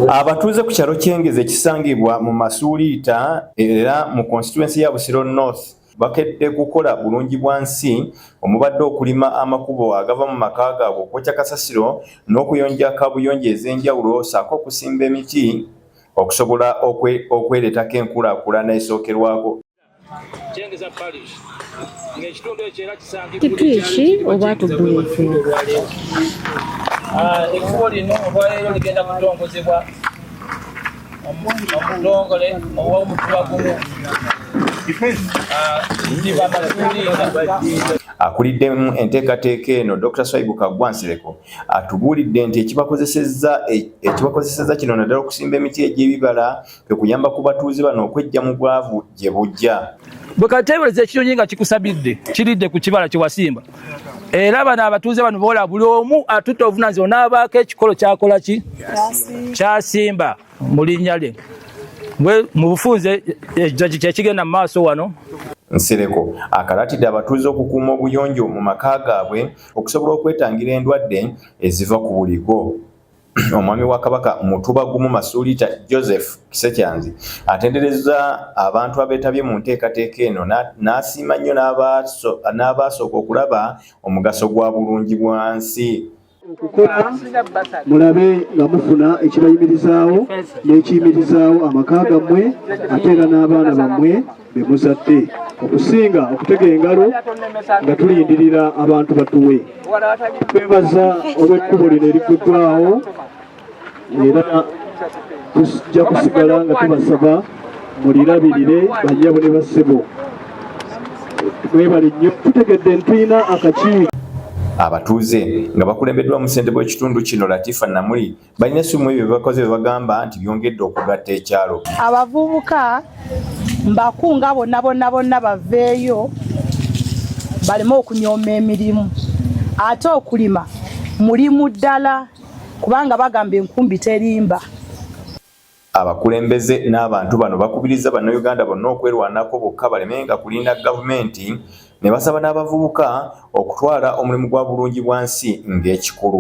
Abatuuze ku kyalo ky'Engeze ekisangibwa mu Masuuliita era mu constituency ya Busiro North bakedde kukola bulungi bwansi omubadde okulima amakubo agava mu maka gaabwe okwokya kasasiro n'okuyonja kaabuyonjo ez'enjawulo ssaako okusimba emiti okusobola okwereetako enkulaakulana esookerwako. Kitwishi oba tubulifu ekkubo lino olwaleero ligenda kutongozebwa omutongole ow'omutuba gumu Akuliddemu enteekateeka eno Dr. Swaibu Kaggwa Nsereko atubuulidde nti ekibakozesezza kino naddala okusimba emiti egy'ebibala kwe kuyamba ku batuuze bano okwejja mu bwavu gye bujja. Bwe kateebereza ekinyonyi nga kikusabidde kiridde ku kibala kye wasimba era bano abatuuze bano boola buli omu atutte obuvunaanyizibwa n'abaako ekikolo kyakola ki kyasimba mu linnya lye mu bufunze kyekigenda mu maaso wano. Nsereko akalaatidde abatuuze okukuuma obuyonjo mu maka gaabwe okusobola okwetangira endwadde eziva ku buligo. Omwami wa Kabaka Mutuba gumu Masuuliita Joseph Kisekyanzi atenderezza abantu abeetabye mu nteekateeka eno n'asiima nnyo n'abaasooka okulaba omugaso gwa bulungi bwansi. Okukola mulabe nga mufuna ekibayimirizaawo n'ekiyimirizaawo amaka gammwe ate era n'abaana bammwe be muzadde okusinga okutega engalo nga tulindirira abantu batuwe. Twebaza olw'ekkubo lino erigguddwawo era tujja kusigala nga tubasaba mulirabirire bannyabo ne bassebo. Mwebale nnyo tutegedde ntuyina akakiiko. Abatuuze nga bakulembeddwa mu ssentebe w'ekitundu kino Latifa Namuli balina essumu ebyo bye bagamba nti byongedde okugatta ekyalo. Abavubuka mbakunga bonna baveeyo baleme okunyooma emirimu ate okulima mulimu ddala kubanga bagamba enkumbi terimba. Abakulembeze n'abantu bano bakubiriza bannayuganda bonna okwerwanako bokka balemenga kulinda gavumenti ne basaba n'abavubuka okutwala omulimu gwa bulungi bwansi ng'ekikulu.